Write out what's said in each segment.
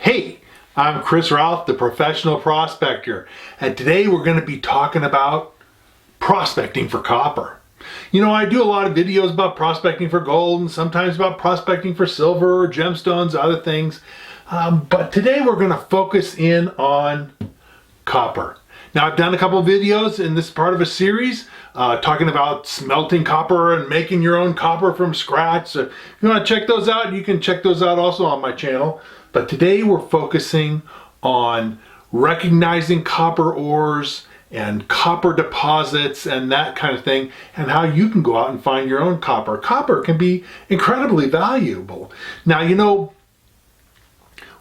Hey, I'm Chris Ralph, the professional prospector, and today we're going to be talking about prospecting for copper. You know, I do a lot of videos about prospecting for gold and sometimes about prospecting for silver or gemstones, other things, but today we're going to focus in on copper. Now, I've done a couple of videos in this part of a series talking about smelting copper and making your own copper from scratch. So if you want to check those out, you can check those out also on my channel. But today we're focusing on recognizing copper ores and copper deposits and that kind of thing, and how you can go out and find your own copper. Copper can be incredibly valuable. Now, you know,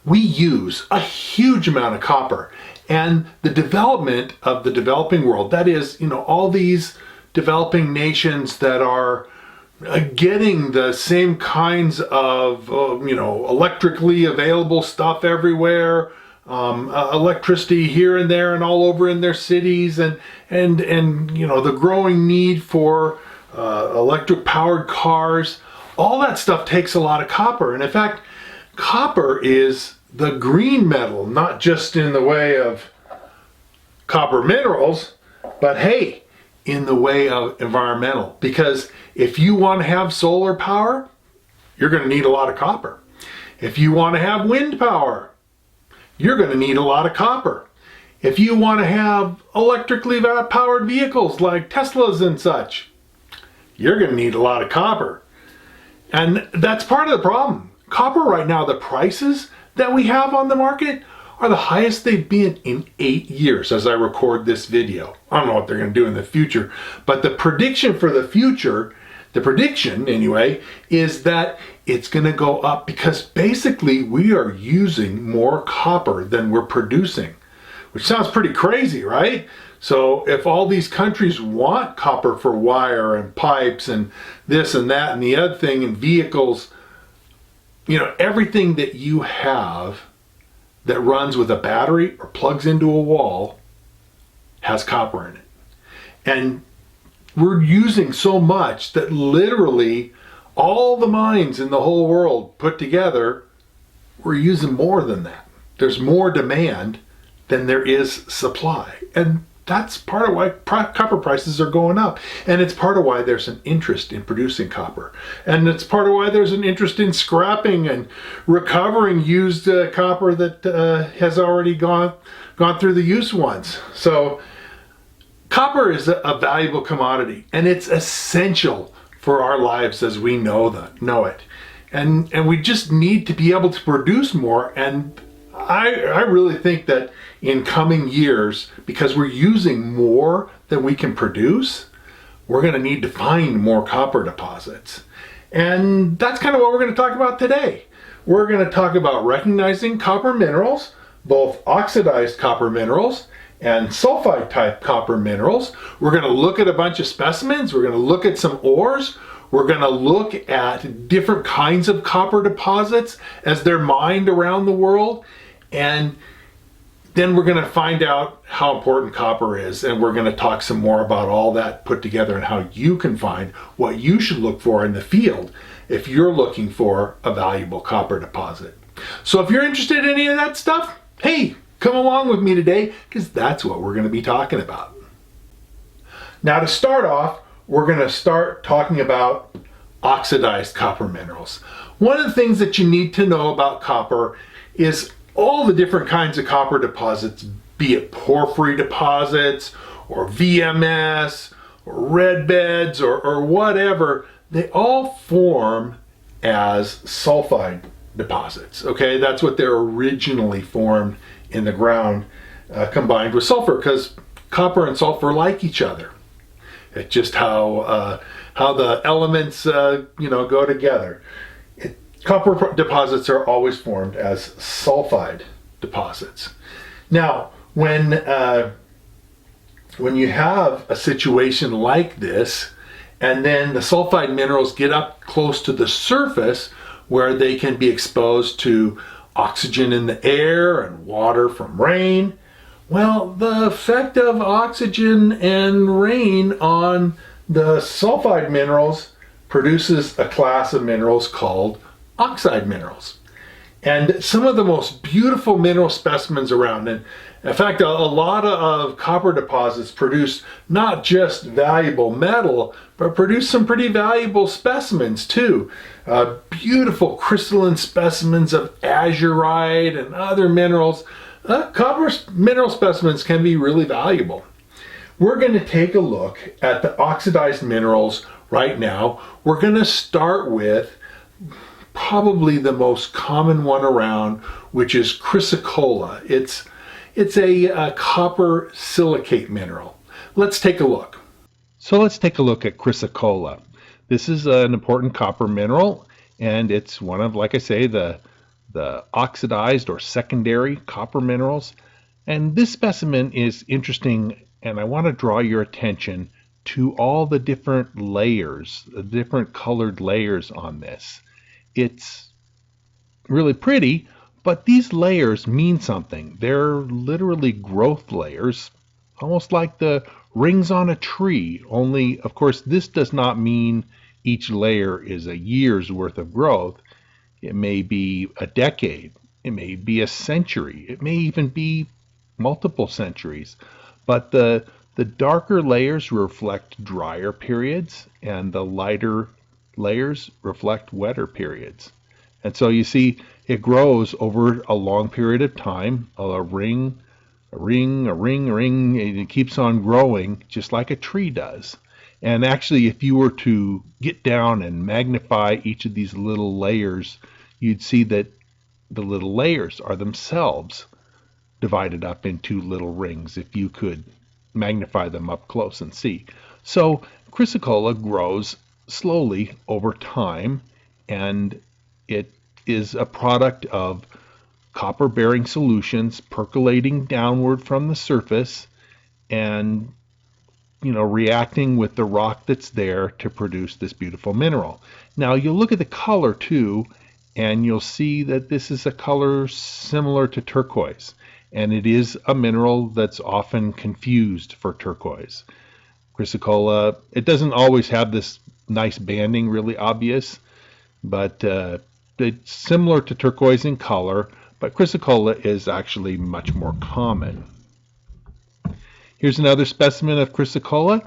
we use a huge amount of copper, and the development of the developing world, that is, you know, all these developing nations that are getting the same kinds of, you know, electrically available stuff everywhere, electricity here and there and all over in their cities, and you know, the growing need for electric powered cars. All that stuff takes a lot of copper, and in fact, copper is the green metal, not just in the way of copper minerals, but hey, in the way of environmental. Because if you want to have solar power, you're going to need a lot of copper. If you want to have wind power, you're going to need a lot of copper. If you want to have electrically powered vehicles like Teslas and such, you're going to need a lot of copper. And that's part of the problem. Copper right now, the prices that we have on the market are the highest they've been in 8 years as I record this video. I don't know what they're going to do in the future, but the prediction for the future, the prediction anyway, is that it's going to go up because basically we are using more copper than we're producing, which sounds pretty crazy, right? So if all these countries want copper for wire and pipes and this and that and the other thing and vehicles, you know, everything that you have that runs with a battery or plugs into a wall has copper in it. And we're using so much that literally all the mines in the whole world put together, we're using more than that. There's more demand than there is supply. And that's part of why copper prices are going up. And it's part of why there's an interest in producing copper. And it's part of why there's an interest in scrapping and recovering used copper that has already gone through the use once. So copper is a valuable commodity, and it's essential for our lives as we know it. And we just need to be able to produce more. And I really think that in coming years, because we're using more than we can produce, we're going to need to find more copper deposits. And that's kind of what we're going to talk about today. We're going to talk about recognizing copper minerals, both oxidized copper minerals and sulfide type copper minerals. We're going to look at a bunch of specimens. We're going to look at some ores. We're going to look at different kinds of copper deposits as they're mined around the world. And then we're going to find out how important copper is, and we're going to talk some more about all that put together and how you can find what you should look for in the field if you're looking for a valuable copper deposit. So if you're interested in any of that stuff, hey, come along with me today, because that's what we're going to be talking about. Now, to start off, we're going to start talking about oxidized copper minerals. One of the things that you need to know about copper is all the different kinds of copper deposits, be it porphyry deposits or VMS or red beds or whatever, they all form as sulfide deposits. Okay, that's what they're originally formed in the ground, combined with sulfur, because copper and sulfur like each other. It's just how the elements you know, go together. Copper deposits are always formed as sulfide deposits. Now, when you have a situation like this, and then the sulfide minerals get up close to the surface where they can be exposed to oxygen in the air and water from rain, well, the effect of oxygen and rain on the sulfide minerals produces a class of minerals called oxide minerals. and some of the most beautiful mineral specimens around. And in fact, a lot of copper deposits produce not just valuable metal, but produce some pretty valuable specimens too. Beautiful crystalline specimens of azurite and other minerals. Copper mineral specimens can be really valuable. We're going to take a look at the oxidized minerals right now. We're going to start with probably the most common one around, which is chrysocolla. It's a copper silicate mineral. Let's take a look. So let's take a look at chrysocolla. This is an important copper mineral, and it's one of, like I say, the oxidized or secondary copper minerals. And this specimen is interesting, and I want to draw your attention to all the different layers, the different colored layers on this. It's really pretty, but these layers mean something. They're literally growth layers, almost like the rings on a tree, only, of course, this does not mean each layer is a year's worth of growth. It may be a decade, it may be a century, it may even be multiple centuries, but the darker layers reflect drier periods, and the lighter layers reflect wetter periods. And so you see it grows over a long period of time, a ring, it keeps on growing just like a tree does. And actually, if you were to get down and magnify each of these little layers, you'd see that the little layers are themselves divided up into little rings if you could magnify them up close and see. So chrysocolla grows slowly over time, and it is a product of copper bearing solutions percolating downward from the surface and reacting with the rock that's there to produce this beautiful mineral. Now you'll look at the color too, and you'll see that this is a color similar to turquoise, and it is a mineral that's often confused for turquoise. Chrysocolla, it doesn't always have this nice banding really obvious, but it's similar to turquoise in color, but chrysocolla is actually much more common. Here's another specimen of chrysocolla,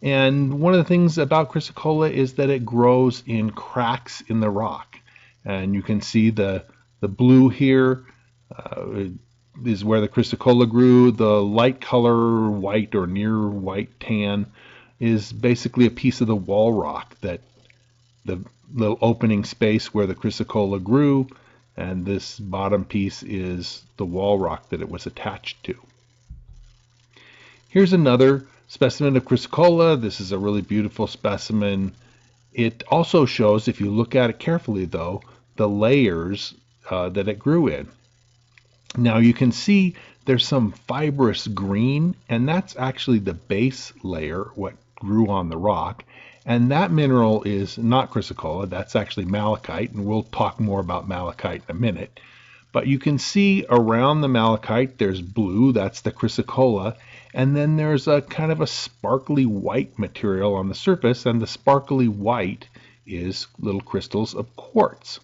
and one of the things about chrysocolla is that it grows in cracks in the rock, and you can see the blue here is where the chrysocolla grew. The light color white or near white tan is basically a piece of the wall rock, that the little opening space where the chrysocolla grew, and this bottom piece is the wall rock that it was attached to. Here's another specimen of chrysocolla. This is a really beautiful specimen. It also shows, if you look at it carefully though, the layers that it grew in. Now you can see there's some fibrous green, and that's actually the base layer, what grew on the rock. And that mineral is not chrysocolla, that's actually malachite, and we'll talk more about malachite in a minute. But you can see around the malachite there's blue, that's the chrysocolla, and then there's a kind of a sparkly white material on the surface, and the sparkly white is little crystals of quartz.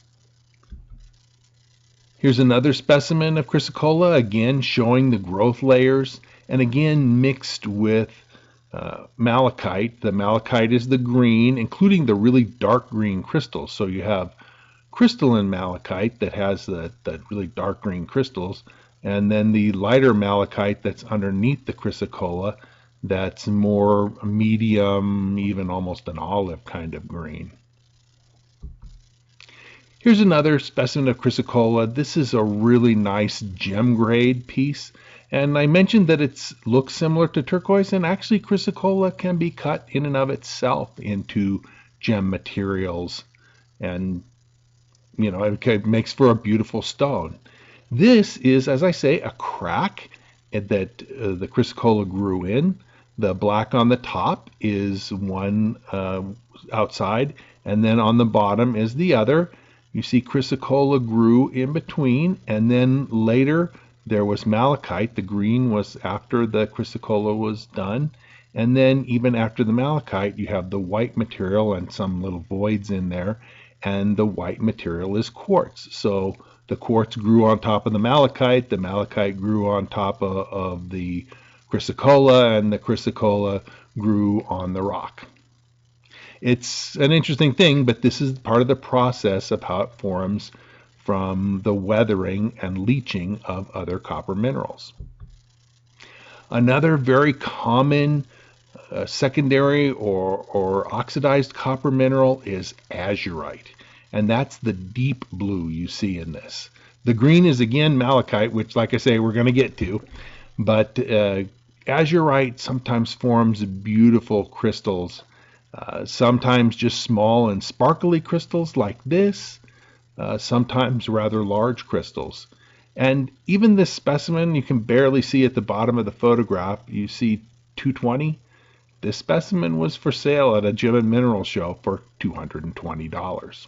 Here's another specimen of chrysocolla, again showing the growth layers, and again mixed with malachite. The malachite is the green, including the really dark green crystals. So you have crystalline malachite that has the really dark green crystals, and then the lighter malachite that's underneath the chrysocolla that's more medium, even almost an olive kind of green. Here's another specimen of chrysocolla. This is a really nice gem grade piece, and I mentioned that it looks similar to turquoise, and actually chrysocolla can be cut in and of itself into gem materials, and it makes for a beautiful stone. This is, as I say, a crack that the chrysocolla grew in. The black on the top is one outside, and then on the bottom is the other. You see chrysocolla grew in between, and then later there was malachite. The green was after the chrysocolla was done, and then even after the malachite you have the white material and some little voids in there, and the white material is quartz. So The quartz grew on top of the malachite grew on top of the chrysocolla, and the chrysocolla grew on the rock. It's an interesting thing, but this is part of the process of how it forms from the weathering and leaching of other copper minerals. Another very common secondary or oxidized copper mineral is azurite, and that's the deep blue you see in this. The green is again malachite, which, like I say, we're going to get to, but azurite sometimes forms beautiful crystals, sometimes just small and sparkly crystals like this, sometimes rather large crystals. And even this specimen, you can barely see at the bottom of the photograph, you see 220. This specimen was for sale at a gem and mineral show for $220.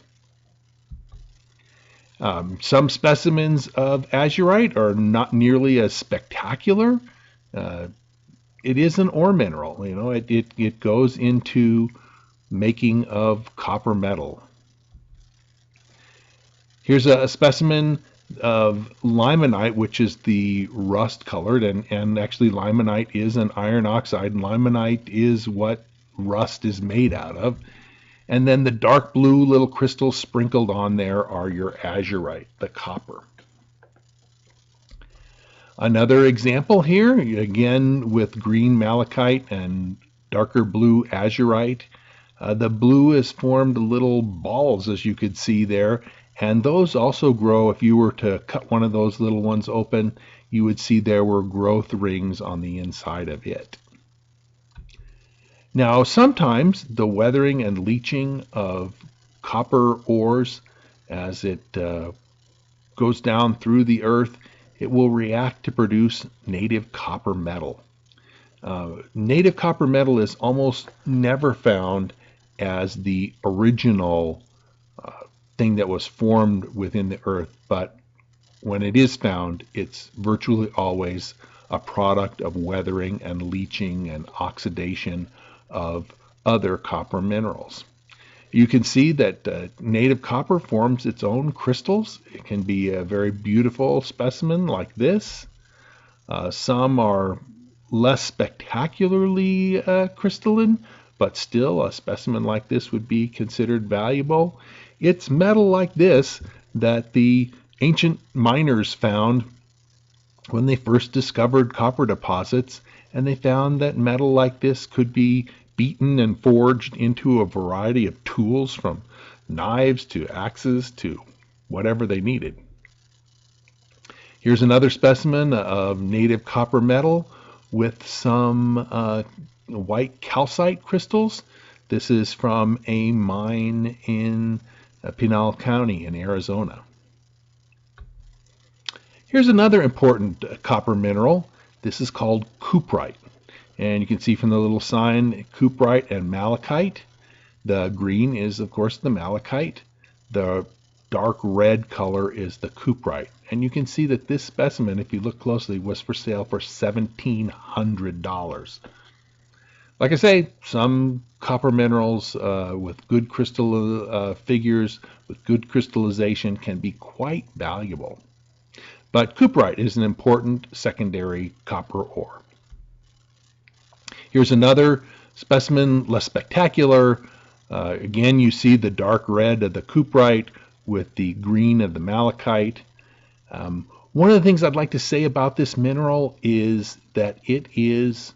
Some specimens of azurite are not nearly as spectacular. It is an ore mineral, you know, it goes into making of copper metal. Here's a specimen of limonite, which is the rust colored, and actually limonite is an iron oxide, and limonite is what rust is made out of. And then the dark blue little crystals sprinkled on there are your azurite, the copper. Another example here, again with green malachite and darker blue azurite. The blue is formed little balls, as you could see there, and those also grow. If you were to cut one of those little ones open, you would see there were growth rings on the inside of it. Now, sometimes the weathering and leaching of copper ores, as it goes down through the earth, it will react to produce native copper metal. Native copper metal is almost never found as the original thing that was formed within the earth, but when it is found, it's virtually always a product of weathering and leaching and oxidation of other copper minerals. You can see that native copper forms its own crystals. It can be a very beautiful specimen like this. Some are less spectacularly crystalline, but still a specimen like this would be considered valuable. It's metal like this that the ancient miners found when they first discovered copper deposits, and they found that metal like this could be beaten and forged into a variety of tools, from knives to axes to whatever they needed. Here's another specimen of native copper metal with some white calcite crystals. This is from a mine in Pinal County in Arizona. Here's another important copper mineral. This is called cuprite. And you can see from the little sign, cuprite and malachite. The green is, of course, the malachite. The dark red color is the cuprite. And you can see that this specimen, if you look closely, was for sale for $1,700. Like I say, some copper minerals with good crystal figures, with good crystallization, can be quite valuable. But cuprite is an important secondary copper ore. Here's another specimen, less spectacular. Again, you see the dark red of the cuprite with the green of the malachite. One of the things I'd like to say about this mineral is that it is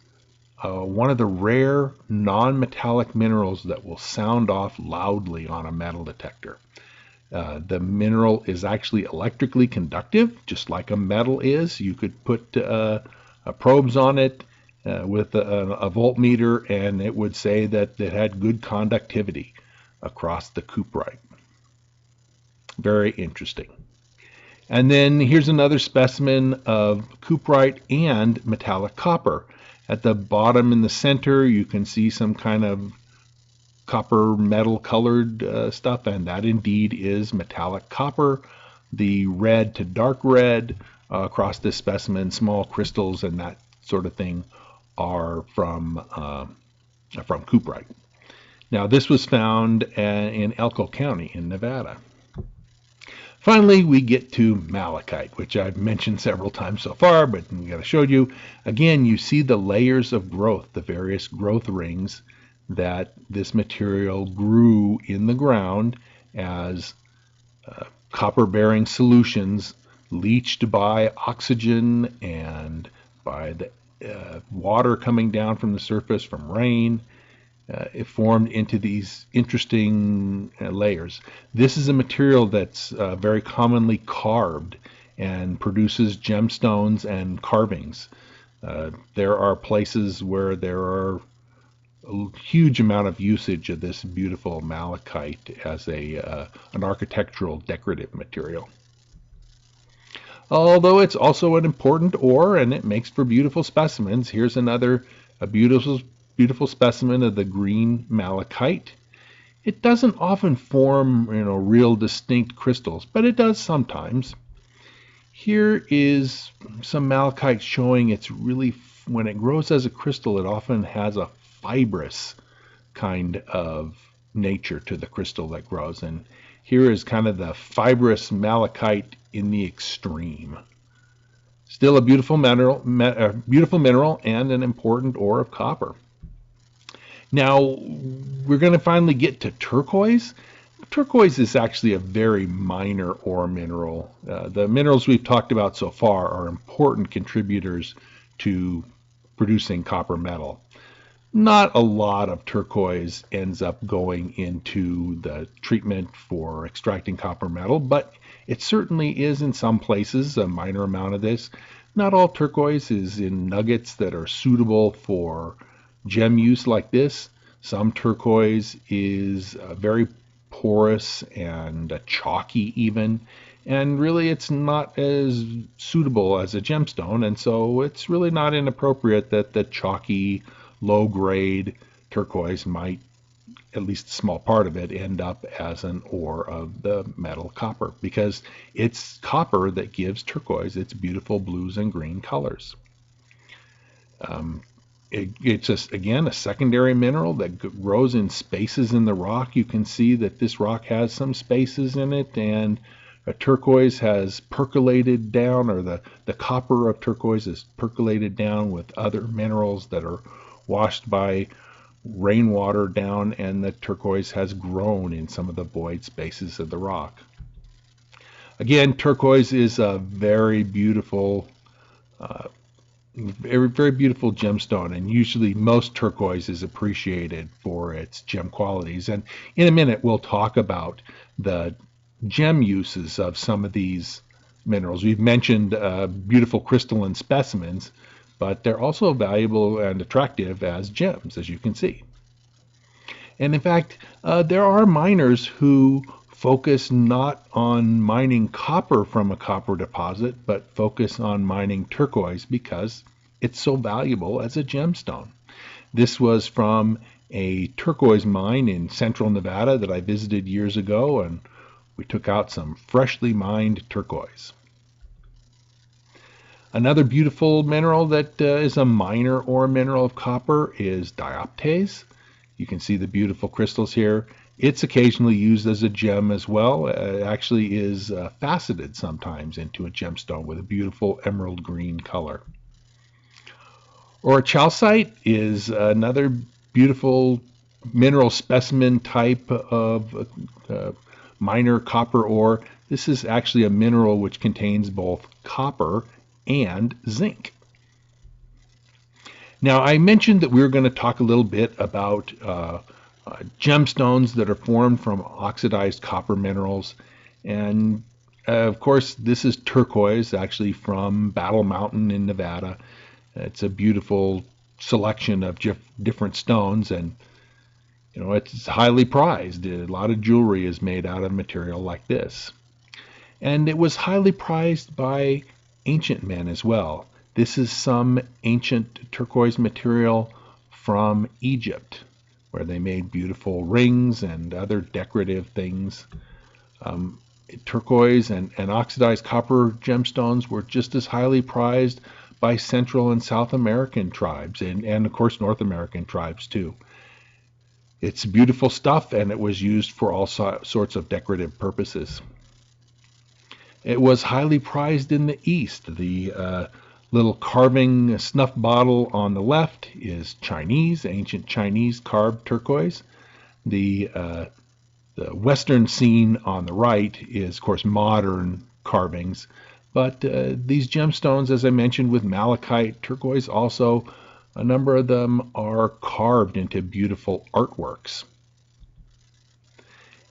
one of the rare non-metallic minerals that will sound off loudly on a metal detector. The mineral is actually electrically conductive, just like a metal is. You could put probes on it with a voltmeter, and it would say that it had good conductivity across the cuprite. Very interesting. And then here's another specimen of cuprite and metallic copper. At the bottom in the center, you can see some kind of copper metal colored stuff, and that indeed is metallic copper. The red to dark red across this specimen, small crystals and that sort of thing, are from cuprite. Now, this was found in Elko County in Nevada. Finally, we get to malachite, which I've mentioned several times so far, but I'm going to show you. Again, you see the layers of growth, the various growth rings that this material grew in the ground as copper-bearing solutions leached by oxygen and by the water coming down from the surface from rain. It formed into these interesting layers. This is a material that's very commonly carved and produces gemstones and carvings. There are places where there are a huge amount of usage of this beautiful malachite as an architectural decorative material. Although it's also an important ore and it makes for beautiful specimens. Here's another beautiful specimen of the green malachite. It doesn't often form, real distinct crystals, but it does sometimes. Here is some malachite showing it's really, when it grows as a crystal, it often has a fibrous kind of nature to the crystal that grows. And here is kind of the fibrous malachite in the extreme. Still a beautiful mineral and an important ore of copper. Now, we're going to finally get to turquoise. Turquoise is actually a very minor ore mineral. The minerals we've talked about so far are important contributors to producing copper metal. Not a lot of turquoise ends up going into the treatment for extracting copper metal, but it certainly is in some places, a minor amount of this. Not all turquoise is in nuggets that are suitable for gem use like this. Some turquoise is very porous and chalky even, and really it's not as suitable as a gemstone, and so it's really not inappropriate that the chalky, low-grade turquoise might, at least a small part of it, end up as an ore of the metal copper, because it's copper that gives turquoise its beautiful blues and green colors. It's just, again, a secondary mineral that grows in spaces in the rock. You can see that this rock has some spaces in it, and a turquoise has percolated down, or the copper of turquoise is percolated down with other minerals that are washed by rainwater down, and the turquoise has grown in some of the void spaces of the rock. Again, turquoise is a very beautiful very beautiful gemstone, and usually most turquoise is appreciated for its gem qualities. And in a minute we'll talk about the gem uses of some of these minerals. We've mentioned beautiful crystalline specimens, but they're also valuable and attractive as gems, as you can see. And in fact, there are miners who focus not on mining copper from a copper deposit, but focus on mining turquoise because it's so valuable as a gemstone. This was from a turquoise mine in central Nevada that I visited years ago, and we took out some freshly mined turquoise. Another beautiful mineral that is a minor ore mineral of copper is dioptase. You can see the beautiful crystals here. It's occasionally used as a gem as well. It actually is faceted sometimes into a gemstone with a beautiful emerald green color. Or chalcite is another beautiful mineral specimen type of minor copper ore. This is actually a mineral which contains both copper and zinc. Now, I mentioned that we were going to talk a little bit about gemstones that are formed from oxidized copper minerals. And of course, this is turquoise, actually from Battle Mountain in Nevada. It's a beautiful selection of different stones, and it's highly prized. A lot of jewelry is made out of material like this. And it was highly prized by ancient men as well. This is some ancient turquoise material from Egypt, where they made beautiful rings and other decorative things. Turquoise and oxidized copper gemstones were just as highly prized by Central and South American tribes, and of course North American tribes too. It's beautiful stuff, and it was used for all sorts of decorative purposes. It was highly prized in the East. The little carving snuff bottle on the left is Chinese, ancient Chinese carved turquoise. The Western scene on the right is, of course, modern carvings. But these gemstones, as I mentioned, with malachite, turquoise also, a number of them are carved into beautiful artworks.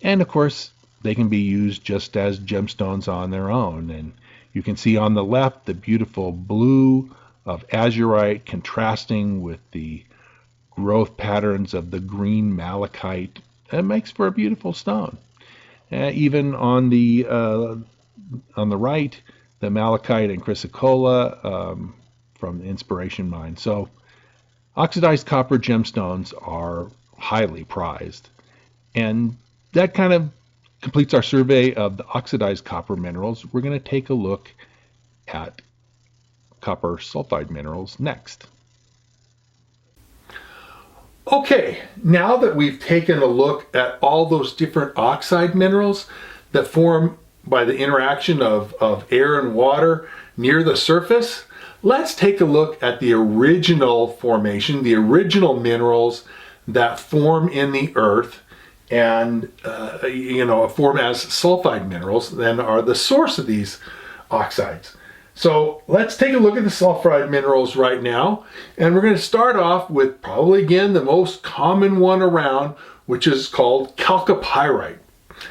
And of course, they can be used just as gemstones on their own. And you can see on the left the beautiful blue of azurite contrasting with the growth patterns of the green malachite. It makes for a beautiful stone. Even on the right, the malachite and chrysocolla from the Inspiration Mine. So oxidized copper gemstones are highly prized. And that kind of completes our survey of the oxidized copper minerals. We're going to take a look at copper sulfide minerals next. Okay, now that we've taken a look at all those different oxide minerals that form by the interaction of air and water near the surface, let's take a look at the original formation, the original minerals that form in the earth and form as sulfide minerals, then are the source of these oxides. So let's take a look at the sulfide minerals right now, and we're going to start off with probably again the most common one around, which is called chalcopyrite.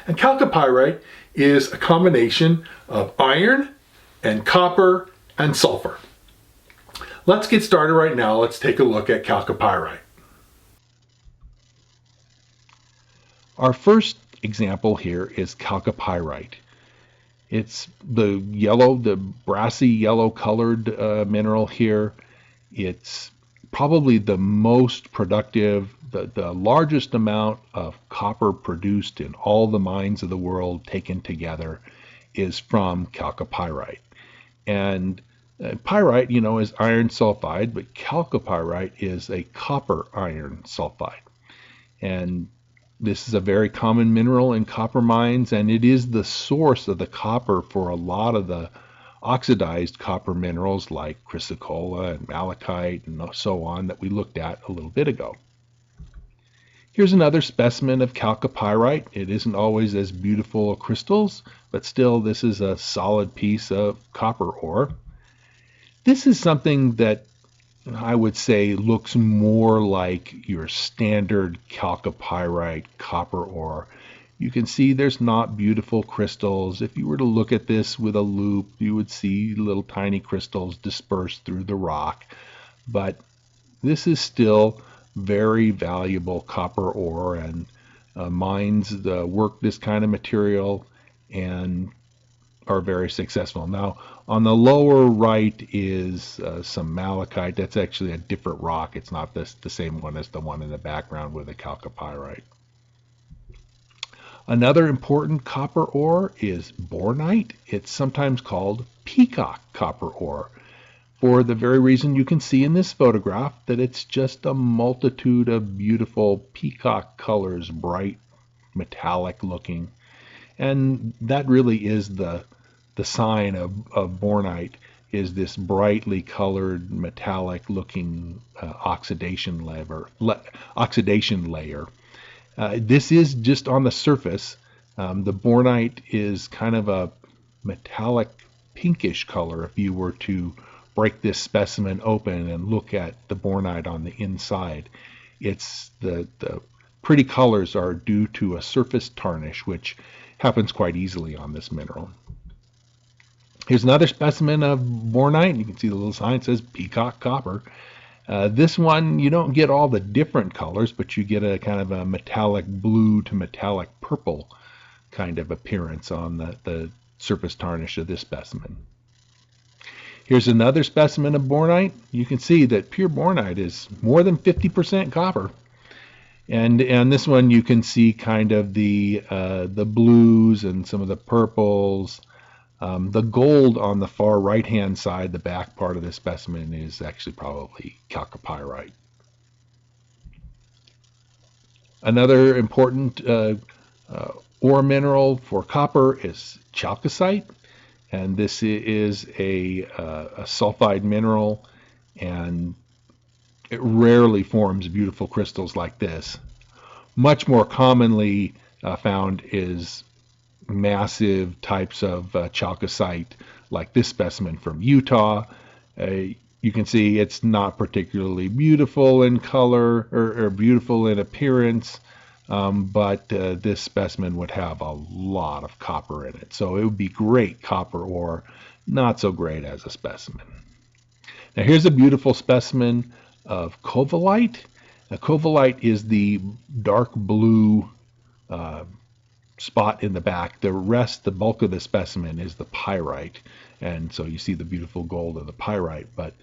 And chalcopyrite is a combination of iron and copper and sulfur. Let's get started right now. Let's take a look at chalcopyrite. Our first example here is chalcopyrite. It's the brassy yellow colored mineral here. It's probably the most productive, the largest amount of copper produced in all the mines of the world taken together is from chalcopyrite. And pyrite, is iron sulfide, but chalcopyrite is a copper iron sulfide. And this is a very common mineral in copper mines, and it is the source of the copper for a lot of the oxidized copper minerals like chrysocolla and malachite and so on that we looked at a little bit ago. Here's another specimen of chalcopyrite. It isn't always as beautiful crystals, but still this is a solid piece of copper ore. This is something that I would say looks more like your standard chalcopyrite copper ore. You can see there's not beautiful crystals. If you were to look at this with a loupe, you would see little tiny crystals dispersed through the rock. But this is still very valuable copper ore, and mines work this kind of material and are very successful. Now, on the lower right is some malachite. That's actually a different rock. It's not the same one as the one in the background with the chalcopyrite. Another important copper ore is bornite. It's sometimes called peacock copper ore, for the very reason you can see in this photograph that it's just a multitude of beautiful peacock colors, bright, metallic looking. And that really is the sign of bornite, is this brightly colored metallic looking oxidation layer. This is just on the surface. The bornite is kind of a metallic pinkish color if you were to break this specimen open and look at the bornite on the inside. It's the pretty colors are due to a surface tarnish, which happens quite easily on this mineral. Here's another specimen of bornite. You can see the little sign says peacock copper. This one, you don't get all the different colors, but you get a kind of a metallic blue to metallic purple kind of appearance on the surface tarnish of this specimen. Here's another specimen of bornite. You can see that pure bornite is more than 50% copper. And this one you can see kind of the blues and some of the purples. The gold on the far right-hand side, the back part of the specimen, is actually probably chalcopyrite. Another important ore mineral for copper is chalcocite. And this is a sulfide mineral, and it rarely forms beautiful crystals like this. Much more commonly found is massive types of chalcocite, like this specimen from Utah. You can see it's not particularly beautiful in color or beautiful in appearance, but this specimen would have a lot of copper in it. So it would be great copper ore, not so great as a specimen. Now here's a beautiful specimen of covellite. Now, covellite is the dark blue spot in the back. The rest, the bulk of the specimen is the pyrite. And so you see the beautiful gold of the pyrite, but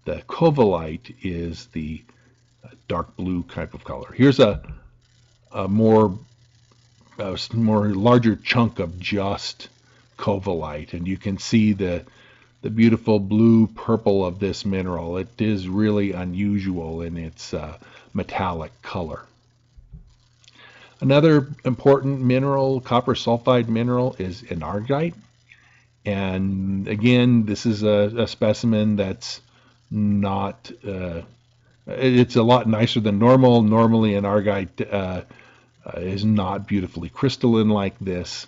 the covellite is the dark blue type of color. Here's a more larger chunk of just covellite, and you can see the beautiful blue purple of this mineral. It is really unusual in its metallic color. Another important mineral, copper sulfide mineral, is enargite. And again, this is a specimen that's not, it's a lot nicer than normal. Normally enargite is not beautifully crystalline like this,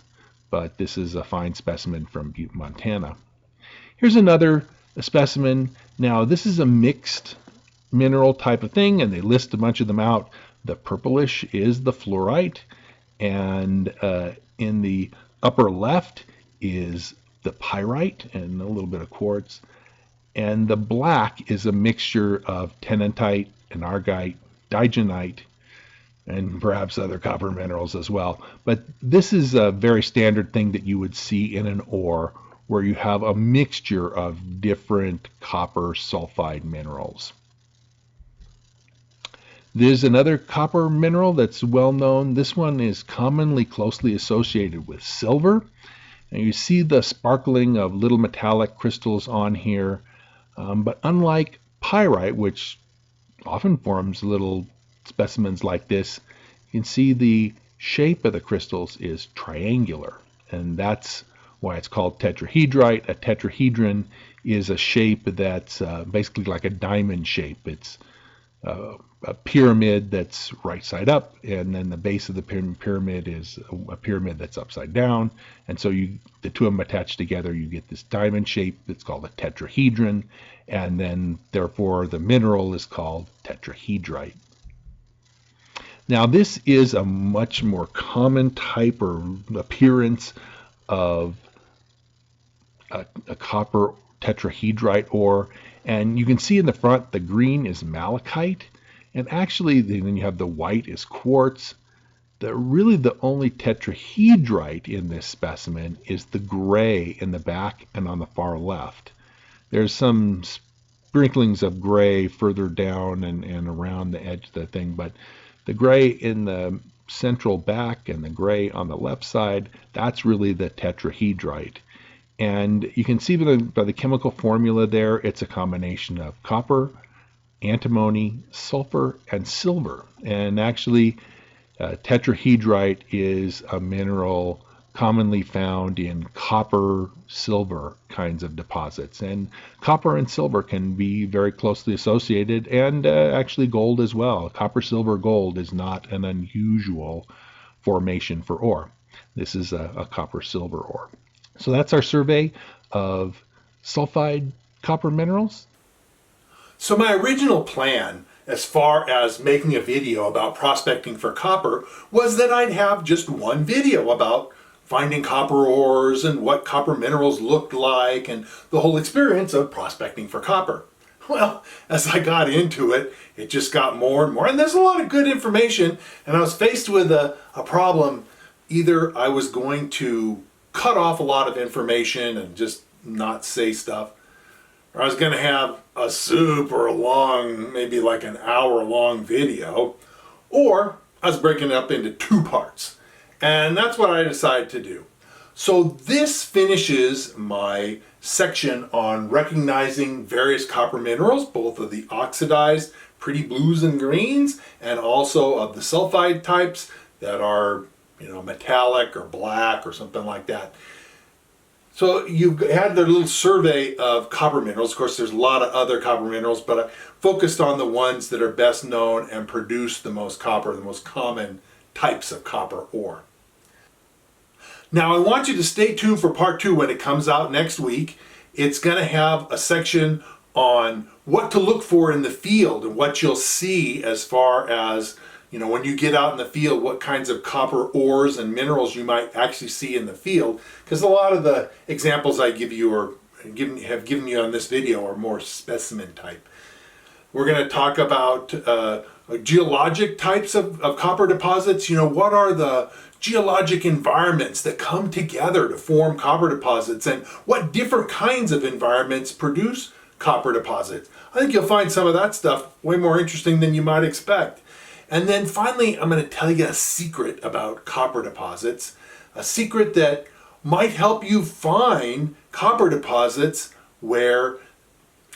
but this is a fine specimen from Butte, Montana. Here's another specimen. Now, this is a mixed mineral type of thing, and they list a bunch of them out. The purplish is the fluorite, and in the upper left is the pyrite and a little bit of quartz. And the black is a mixture of tennantite, enargite, digenite, and perhaps other copper minerals as well. But this is a very standard thing that you would see in an ore where you have a mixture of different copper sulfide minerals. There's another copper mineral that's well known. This one is commonly closely associated with silver. And you see the sparkling of little metallic crystals on here. But unlike pyrite, which often forms little specimens like this, you can see the shape of the crystals is triangular. And that's why it's called tetrahedrite. A tetrahedron is a shape that's basically like a diamond shape. It's a pyramid that's right side up, and then the base of the pyramid is a pyramid that's upside down. And so the two of them attached together, you get this diamond shape that's called a tetrahedron, and then therefore the mineral is called tetrahedrite. Now this is a much more common type or appearance of a copper tetrahedrite ore, and you can see in the front the green is malachite. And actually, then you have the white is quartz. Really the only tetrahedrite in this specimen is the gray in the back and on the far left. There's some sprinklings of gray further down and around the edge of the thing, but the gray in the central back and the gray on the left side, that's really the tetrahedrite. And you can see by the chemical formula there, it's a combination of copper, antimony, sulfur, and silver. And actually, tetrahedrite is a mineral commonly found in copper, silver kinds of deposits. And copper and silver can be very closely associated, and actually gold as well. Copper, silver, gold is not an unusual formation for ore. This is a copper-silver ore. So that's our survey of sulfide copper minerals. So my original plan, as far as making a video about prospecting for copper, was that I'd have just one video about finding copper ores and what copper minerals looked like and the whole experience of prospecting for copper. Well, as I got into it, it just got more and more, and there's a lot of good information, and I was faced with a problem. Either I was going to cut off a lot of information and just not say stuff, or I was going to have a super long, maybe like an hour-long video, or I was breaking it up into two parts. And that's what I decided to do. So this finishes my section on recognizing various copper minerals, both of the oxidized pretty blues and greens, and also of the sulfide types that are, metallic or black or something like that. So you've had their little survey of copper minerals. Of course, there's a lot of other copper minerals, but I focused on the ones that are best known and produce the most copper, the most common types of copper ore. Now, I want you to stay tuned for part 2 when it comes out next week. It's going to have a section on what to look for in the field and what you'll see as far as, when you get out in the field, what kinds of copper ores and minerals you might actually see in the field. Because a lot of the examples I give you have given you on this video are more specimen type. We're going to talk about geologic types of copper deposits. What are the geologic environments that come together to form copper deposits, and what different kinds of environments produce copper deposits. I think you'll find some of that stuff way more interesting than you might expect. And then finally, I'm going to tell you a secret about copper deposits, a secret that might help you find copper deposits where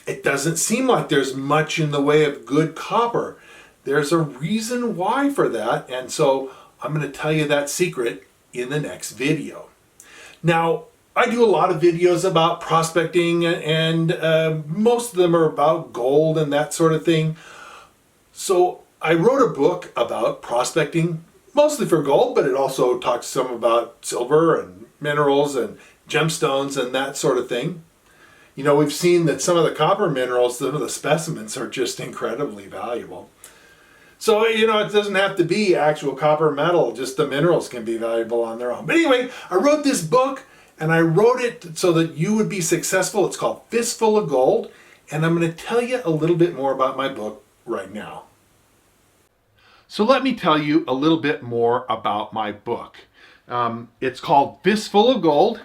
it doesn't seem like there's much in the way of good copper. There's a reason why for that, and so I'm going to tell you that secret in the next video. Now, I do a lot of videos about prospecting, and most of them are about gold and that sort of thing. So I wrote a book about prospecting, mostly for gold, but it also talks some about silver and minerals and gemstones and that sort of thing. We've seen that some of the copper minerals, some of the specimens, are just incredibly valuable. So, it doesn't have to be actual copper metal, just the minerals can be valuable on their own. But anyway, I wrote this book, and I wrote it so that you would be successful. It's called Fistful of Gold, and I'm going to tell you a little bit more about my book right now. So let me tell you a little bit more about my book. It's called Fistful of Gold,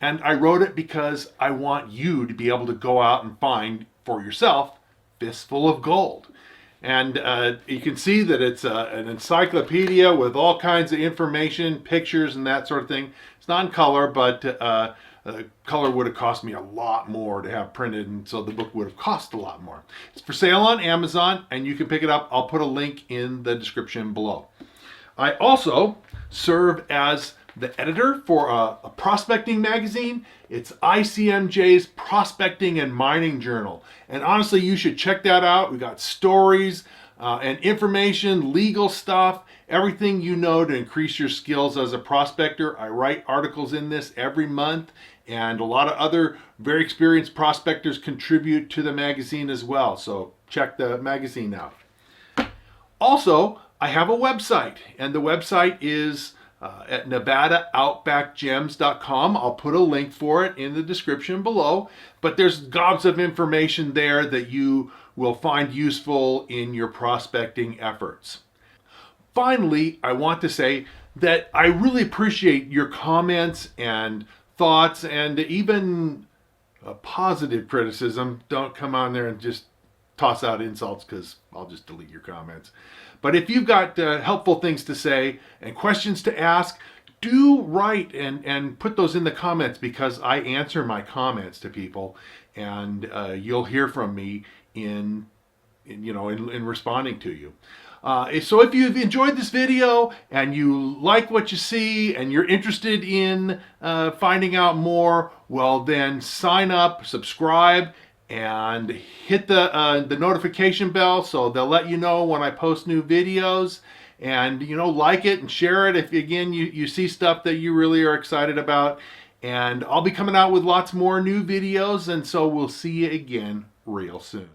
and I wrote it because I want you to be able to go out and find for yourself Fistful of Gold. And you can see that it's an encyclopedia with all kinds of information, pictures, and that sort of thing. It's not in color, but color would have cost me a lot more to have printed, and so the book would have cost a lot more. It's for sale on Amazon, and you can pick it up. I'll put a link in the description below. I also serve as the editor for a prospecting magazine. It's ICMJ's Prospecting and Mining Journal. And honestly, you should check that out. We got stories and information, legal stuff, everything you know to increase your skills as a prospector. I write articles in this every month, and a lot of other very experienced prospectors contribute to the magazine as well. So check the magazine out. Also, I have a website, and the website is at NevadaOutbackGems.com. I'll put a link for it in the description below, but there's gobs of information there that you will find useful in your prospecting efforts. Finally, I want to say that I really appreciate your comments and thoughts, and even positive criticism. Don't come on there and just toss out insults, because I'll just delete your comments. But if you've got helpful things to say and questions to ask, do write and put those in the comments, because I answer my comments to people, and you'll hear from me in responding to you. So if you've enjoyed this video and you like what you see and you're interested in finding out more, well then sign up, subscribe, and hit the notification bell so they'll let you know when I post new videos. And like it and share it if again you see stuff that you really are excited about. And I'll be coming out with lots more new videos, and so we'll see you again real soon.